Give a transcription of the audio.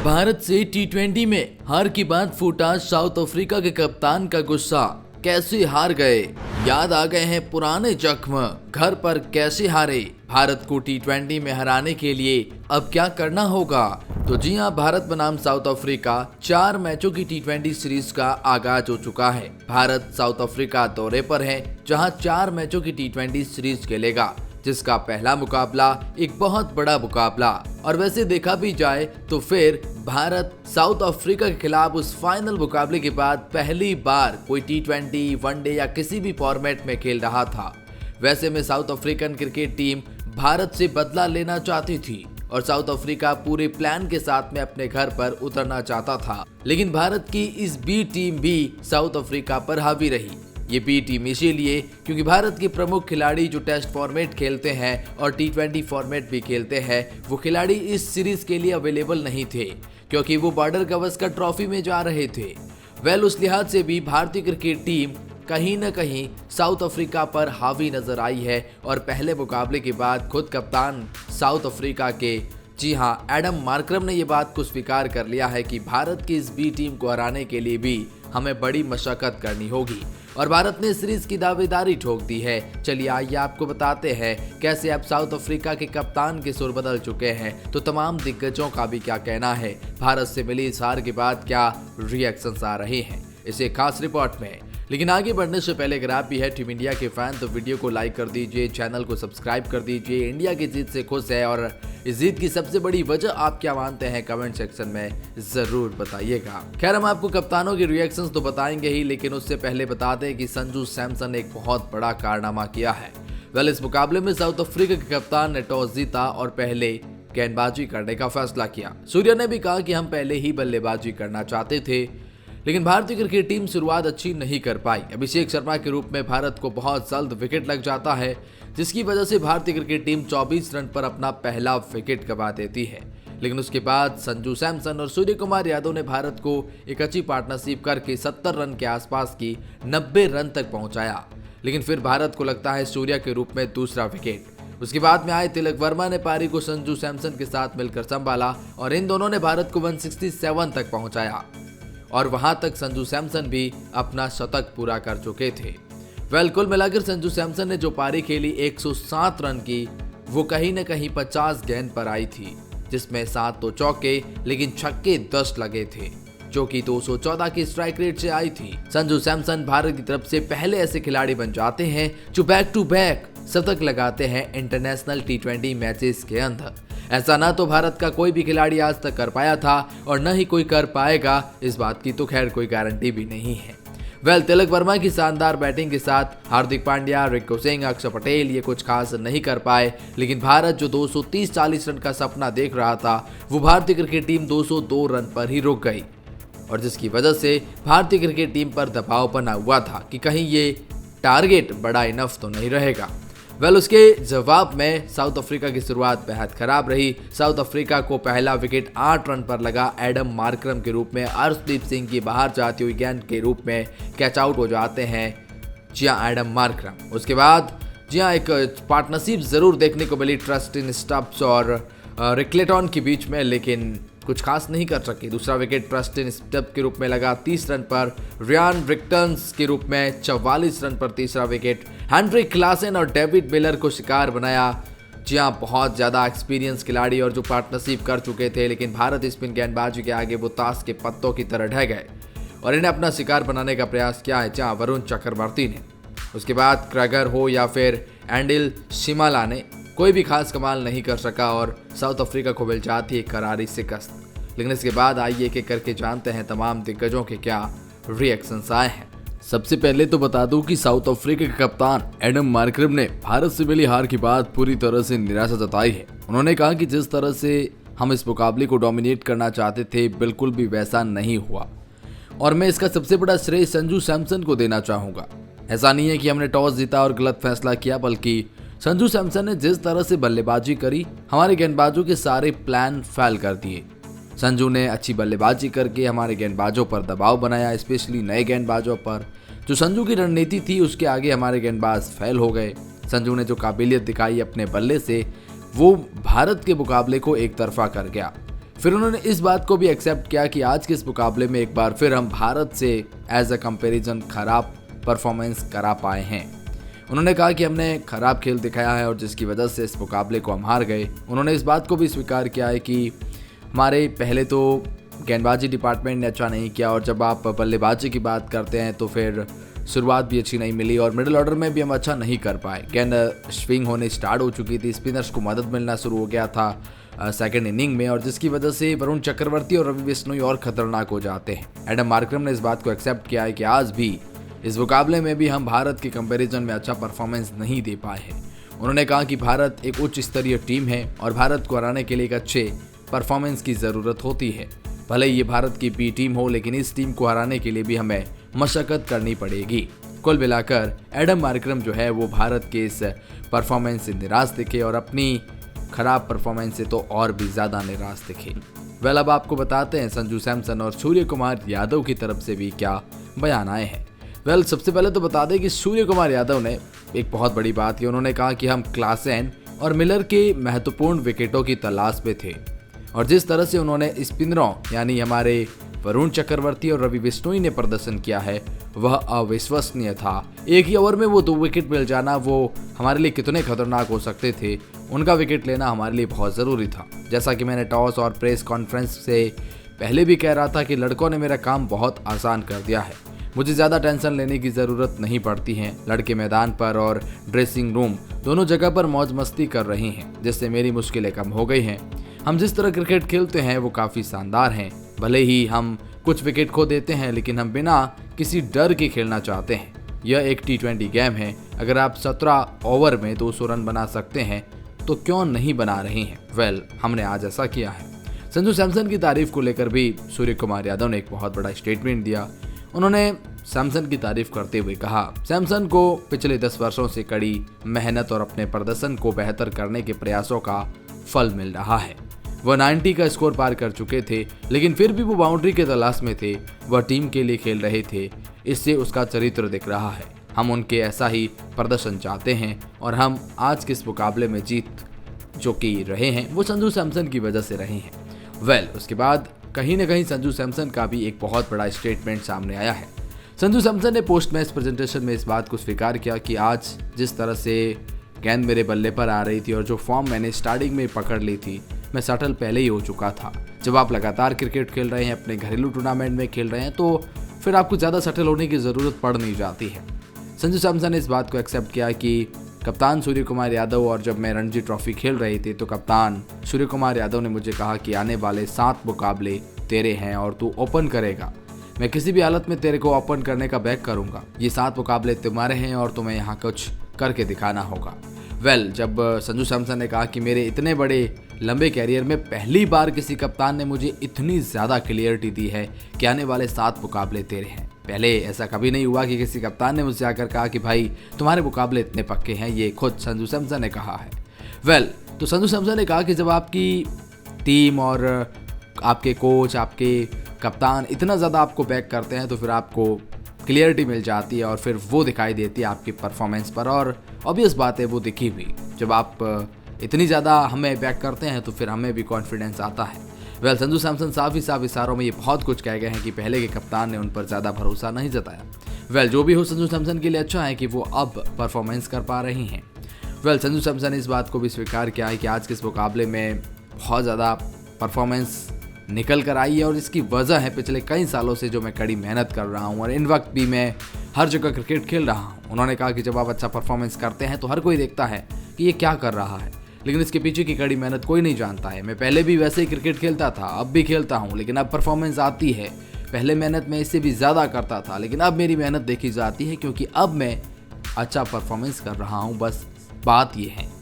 भारत से टी20 में हार के बाद फूटा साउथ अफ्रीका के कप्तान का गुस्सा। कैसे हार गए, याद आ गए हैं पुराने जख्म। घर पर कैसे हारे, भारत को टी20 में हराने के लिए अब क्या करना होगा। तो जी हां, भारत बनाम साउथ अफ्रीका 4 मैचों की टी20 सीरीज का आगाज हो चुका है। भारत साउथ अफ्रीका दौरे पर है, जहां 4 मैचों की टी20 सीरीज खेलेगा, जिसका पहला मुकाबला एक बहुत बड़ा मुकाबला। और वैसे देखा भी जाए तो फिर भारत साउथ अफ्रीका के खिलाफ उस फाइनल मुकाबले के बाद पहली बार कोई टी20, वनडे या किसी भी फॉर्मेट में खेल रहा था। वैसे में south African cricket team Bharat से बदला लेना चाहती थी और साउथ अफ्रीका पूरे प्लान के साथ में अपने घर पर उतरना चाहता था, लेकिन भारत की इस बी टीम भी साउथ अफ्रीका पर हावी रही। ये बी टीम इसीलिए क्योंकि भारत के प्रमुख खिलाड़ी जो टेस्ट फॉर्मेट खेलते हैं और टी20 फॉर्मेट भी खेलते हैं, वो खिलाड़ी इस सीरीज के लिए अवेलेबल नहीं थे, क्योंकि वो बॉर्डर गावस्कर ट्रॉफी में जा रहे थे। उस लिहाज से भी भारतीय क्रिकेट टीम कहीं न कहीं साउथ अफ्रीका पर हावी नजर आई है और पहले मुकाबले के बाद खुद कप्तान साउथ अफ्रीका के जी हां एडम मार्करम ने ये बात को स्वीकार कर लिया है कि भारत की इस बी टीम को हराने के लिए भी हमें बड़ी मशक्कत करनी होगी और भारत ने सीरीज की दावेदारी ठोक दी है। चलिए आइए आपको बताते हैं कैसे अब साउथ अफ्रीका के कप्तान के सुर बदल चुके हैं, तो तमाम दिग्गजों का भी क्या कहना है, भारत से मिली इस हार के बाद क्या रिएक्शंस आ रहे हैं, इसे खास रिपोर्ट में। लेकिन आगे बढ़ने से पहले अगर आप भी है टीम इंडिया के फैन तो वीडियो को लाइक कर दीजिए, चैनल को सब्सक्राइब कर दीजिए। इंडिया की जीत से खुश है और इस जीत की सबसे बड़ी वजह आप क्या मानते हैं, कमेंट सेक्शन में जरूर बताइएगा। खैर, हम आपको कप्तानों के रिएक्शंस तो बताएंगे ही, लेकिन उससे पहले बता दें कि संजू सैमसन ने एक बहुत बड़ा कारनामा किया है। इस मुकाबले में साउथ अफ्रीका के कप्तान ने टॉस जीता और पहले गेंदबाजी करने का फैसला किया। सूर्या ने भी कहा कि हम पहले ही बल्लेबाजी करना चाहते थे, लेकिन भारतीय क्रिकेट टीम शुरुआत अच्छी नहीं कर पाई। अभिषेक शर्मा के रूप में भारत को बहुत जल्द विकेट लग जाता है, जिसकी वजह से भारतीय क्रिकेट टीम 24 रन पर अपना पहला विकेट गंवा देती है। लेकिन उसके बाद संजू सैमसन और सूर्य कुमार यादव ने भारत को एक अच्छी पार्टनरशिप करके 70 रन के आसपास की 90 रन तक पहुंचाया। लेकिन फिर भारत को लगता है सूर्या के रूप में दूसरा विकेट। उसके बाद में आए तिलक वर्मा ने पारी को संजू सैमसन के साथ मिलकर संभाला और इन दोनों ने भारत को 167 तक पहुंचाया और वहां तक संजू सैमसन भी अपना शतक पूरा कर चुके थे। कुल मिलाकर संजू सैमसन ने जो पारी खेली 107 रन की, वो कहीं न कहीं 50 गेंद पर आई थी, जिसमें 7 तो चौके लेकिन छक्के 10 लगे थे, जो कि 214 की स्ट्राइक रेट से आई थी। संजू सैमसन भारत की तरफ से पहले ऐसे खिलाड़ी बन जाते हैं जो बैक टू बैक शतक लगाते हैं इंटरनेशनल टी20 मैचेस के अंदर। ऐसा ना तो भारत का कोई भी खिलाड़ी आज तक कर पाया था और न ही कोई कर पाएगा, इस बात की तो खैर कोई गारंटी भी नहीं है। तिलक वर्मा की शानदार बैटिंग के साथ हार्दिक पांड्या, रिंकू सिंह, अक्षर पटेल ये कुछ खास नहीं कर पाए, लेकिन भारत जो 230-40 रन का सपना देख रहा था, वो भारतीय क्रिकेट टीम 202 रन पर ही रुक गई और जिसकी वजह से भारतीय क्रिकेट टीम पर दबाव बना हुआ था कि कहीं ये टारगेट बड़ा इनफ तो नहीं रहेगा। उसके जवाब में साउथ अफ्रीका की शुरुआत बेहद खराब रही। साउथ अफ्रीका को पहला विकेट 8 रन पर लगा। एडम मार्करम के रूप में अर्शदीप सिंह की बाहर जाती हुई गेंद के रूप में कैच आउट हो जाते हैं जी हां एडम मार्करम। उसके बाद जी हां एक पार्टनरशिप जरूर देखने को मिली ट्रस्टिन स्टब्स और रिक्लेटन के बीच में, लेकिन कुछ खास नहीं कर सके। दूसरा विकेट ट्रस्टिन स्टब्स के रूप में लगा 30 रन पर, रियान रिक्टन्स के रूप में 44 रन पर तीसरा विकेट। हेनरिक क्लासन और डेविड मिलर को शिकार बनाया। जी हां, बहुत ज़्यादा एक्सपीरियंस खिलाड़ी और जो पार्टनरशिप कर चुके थे, लेकिन भारत स्पिन गेंदबाजी के आगे वो ताश के पत्तों की तरह ढह गए और इन्हें अपना शिकार बनाने का प्रयास किया है जहाँ वरुण चक्रवर्ती ने। उसके बाद क्रैगर हो या फिर एंडिल शिमाला ने कोई भी खास कमाल नहीं कर सका और साउथ अफ्रीका को मिल जाती एक करारी शिकस्त। लेकिन इसके बाद आइए एक एक करके जानते हैं तमाम दिग्गजों के क्या रिएक्शंस आए हैं। सबसे पहले तो बता दूं कि साउथ अफ्रीका के कप्तान एडम मार्करम ने भारत से मिली हार के बाद पूरी तरह से निराशा जताई है। उन्होंने कहा कि जिस तरह से हम इस मुकाबले को डोमिनेट करना चाहते थे, बिल्कुल भी वैसा नहीं हुआ और मैं इसका सबसे बड़ा श्रेय संजू सैमसन को देना चाहूंगा। ऐसा नहीं है कि हमने टॉस जीता और गलत फैसला किया, बल्कि संजू सैमसन ने जिस तरह से बल्लेबाजी करी, हमारे गेंदबाजों के सारे प्लान फेल कर दिए। संजू ने अच्छी बल्लेबाजी करके हमारे गेंदबाजों पर दबाव बनाया, स्पेशली नए गेंदबाजों पर। जो संजू की रणनीति थी उसके आगे हमारे गेंदबाज फेल हो गए। संजू ने जो काबिलियत दिखाई अपने बल्ले से, वो भारत के मुकाबले को एक तरफा कर गया। फिर उन्होंने इस बात को भी एक्सेप्ट किया कि आज के इस मुकाबले में एक बार फिर हम भारत से एज अ कंपैरिजन खराब परफॉर्मेंस करा पाए हैं। उन्होंने कहा कि हमने खराब खेल दिखाया है और जिसकी वजह से इस मुकाबले को हम हार गए। उन्होंने इस बात को भी स्वीकार किया है कि हमारे पहले तो गेंदबाजी डिपार्टमेंट ने अच्छा नहीं किया और जब आप बल्लेबाजी की बात करते हैं तो फिर शुरुआत भी अच्छी नहीं मिली और मिडिल ऑर्डर में भी हम अच्छा नहीं कर पाए। गेंद स्विंग होने स्टार्ट हो चुकी थी, स्पिनर्स को मदद मिलना शुरू हो गया था सेकंड इनिंग में और जिसकी वजह से वरुण चक्रवर्ती और रवि बिश्नोई और खतरनाक हो जाते हैं। एडम मार्करम ने इस बात को एक्सेप्ट किया है कि आज भी इस मुकाबले में भी हम भारत के कंपैरिजन में अच्छा परफॉर्मेंस नहीं दे पाए हैं। उन्होंने कहा कि भारत एक उच्च स्तरीय टीम है और भारत को हराने के लिए एक अच्छे परफॉर्मेंस की ज़रूरत होती है। भले ये भारत की बी टीम हो लेकिन इस टीम को हराने के लिए भी हमें मशक्कत करनी पड़ेगी। कुल मिलाकर एडम मार्करम जो है वो भारत के इस परफॉर्मेंस से निराश दिखे और अपनी खराब परफॉर्मेंस से तो और भी ज़्यादा निराश दिखे। वेल, अब आपको बताते हैं संजू सैमसन और सूर्य कुमार यादव की तरफ से भी क्या बयान आए हैं। वेल, सबसे पहले तो बता दें कि सूर्य कुमार यादव ने एक बहुत बड़ी बात की। उन्होंने कहा कि हम क्लासेन और मिलर के महत्वपूर्ण विकेटों की तलाश में थे और जिस तरह से उन्होंने स्पिनरों यानी हमारे वरुण चक्रवर्ती और रवि बिश्नोई ने प्रदर्शन किया है वह अविश्वसनीय था। एक ही ओवर में वो 2 विकेट मिल जाना वो हमारे लिए कितने खतरनाक हो सकते थे, उनका विकेट लेना हमारे लिए बहुत ज़रूरी था। जैसा कि मैंने टॉस और प्रेस कॉन्फ्रेंस से पहले भी कह रहा था कि लड़कों ने मेरा काम बहुत आसान कर दिया है, मुझे ज़्यादा टेंशन लेने की ज़रूरत नहीं पड़ती है। लड़के मैदान पर और ड्रेसिंग रूम दोनों जगह पर मौज मस्ती कर रही हैं जिससे मेरी मुश्किलें कम हो गई हैं। हम जिस तरह क्रिकेट खेलते हैं वो काफ़ी शानदार हैं। भले ही हम कुछ विकेट खो देते हैं लेकिन हम बिना किसी डर के खेलना चाहते हैं। यह एक T20 गेम है, अगर आप 17 ओवर में 200 रन बना सकते हैं तो क्यों नहीं बना रहे हैं। वेल, हमने आज ऐसा किया है। संजू सैमसन की तारीफ को लेकर भी सूर्य कुमार यादव ने एक बहुत बड़ा स्टेटमेंट दिया। उन्होंने सैमसन की तारीफ करते हुए कहा, सैमसन को पिछले 10 वर्षों से कड़ी मेहनत और अपने प्रदर्शन को बेहतर करने के प्रयासों का फल मिल रहा है। वह 90 का स्कोर पार कर चुके थे लेकिन फिर भी वो बाउंड्री के तलाश में थे। वह टीम के लिए खेल रहे थे, इससे उसका चरित्र दिख रहा है। हम उनके ऐसा ही प्रदर्शन चाहते हैं और हम आज के इस मुकाबले में जीत जो कि रहे हैं वो संजू सैमसन की वजह से रहे हैं। वेल, उसके बाद कहीं ना कहीं संजू सैमसन का भी एक बहुत बड़ा स्टेटमेंट सामने आया है। संजू सैमसन ने पोस्ट मैच प्रेजेंटेशन में इस बात को स्वीकार किया कि आज जिस तरह से गेंद मेरे बल्ले पर आ रही थी और जो फॉर्म मैंने स्टार्टिंग में पकड़ ली थी, मैं सटल पहले ही हो चुका था। जब आप लगातार क्रिकेट खेल रहे हैं, अपने घरेलू टूर्नामेंट में खेल रहे हैं तो फिर आपको ज़्यादा सटल होने की ज़रूरत पड़ नहीं जाती है। संजू सैमसन ने इस बात को एक्सेप्ट किया कि कप्तान सूर्य कुमार यादव और जब मैं रणजी ट्रॉफी खेल रही थी तो कप्तान सूर्य कुमार यादव ने मुझे कहा कि आने वाले 7 मुकाबले तेरे हैं और तू ओपन करेगा। मैं किसी भी हालत में तेरे को ओपन करने का बैक करूंगा। ये 7 मुकाबले तुम्हारे हैं और तुम्हें यहाँ कुछ करके दिखाना होगा। वेल, जब संजू सैमसन ने कहा कि मेरे इतने बड़े लंबे कैरियर में पहली बार किसी कप्तान ने मुझे इतनी ज़्यादा क्लियरिटी दी है कि आने वाले 7 मुकाबले तेरे हैं। पहले ऐसा कभी नहीं हुआ कि किसी कप्तान ने मुझसे आकर कहा कि भाई तुम्हारे मुकाबले इतने पक्के हैं, ये खुद संजू सैमसन ने कहा है। वेल, तो संजू सैमसन ने कहा कि जब आपकी टीम और आपके कोच, आपके कप्तान इतना ज़्यादा आपको बैक करते हैं तो फिर आपको क्लियरिटी मिल जाती है और फिर वो दिखाई देती है आपकी परफॉर्मेंस पर और ऑब्वियस बात है वो दिखी हुई। जब आप इतनी ज़्यादा हमें बैक करते हैं तो फिर हमें भी कॉन्फिडेंस आता है। वेल, संजू सैमसन साफ इशारों में ये बहुत कुछ कह गए हैं कि पहले के कप्तान ने उन पर ज़्यादा भरोसा नहीं जताया। वेल, जो भी हो संजू सैमसन के लिए अच्छा है कि वो अब परफॉर्मेंस कर पा रही हैं। वेल, संजू सैमसन ने इस बात को भी स्वीकार किया है कि आज के इस मुकाबले में बहुत ज़्यादा परफॉर्मेंस निकल कर आई है और इसकी वजह है पिछले कई सालों से जो मैं कड़ी मेहनत कर रहा हूँ और इन वक्त भी मैं हर जगह क्रिकेट खेल रहा हूँ। उन्होंने कहा कि जब आप अच्छा परफॉर्मेंस करते हैं तो हर कोई देखता है कि ये क्या कर रहा है, लेकिन इसके पीछे की कड़ी मेहनत कोई नहीं जानता है। मैं पहले भी वैसे ही क्रिकेट खेलता था, अब भी खेलता हूँ, लेकिन अब परफॉर्मेंस आती है। पहले मेहनत मैं इससे भी ज़्यादा करता था लेकिन अब मेरी मेहनत देखी जाती है क्योंकि अब मैं अच्छा परफॉर्मेंस कर रहा हूँ। बस बात ये है।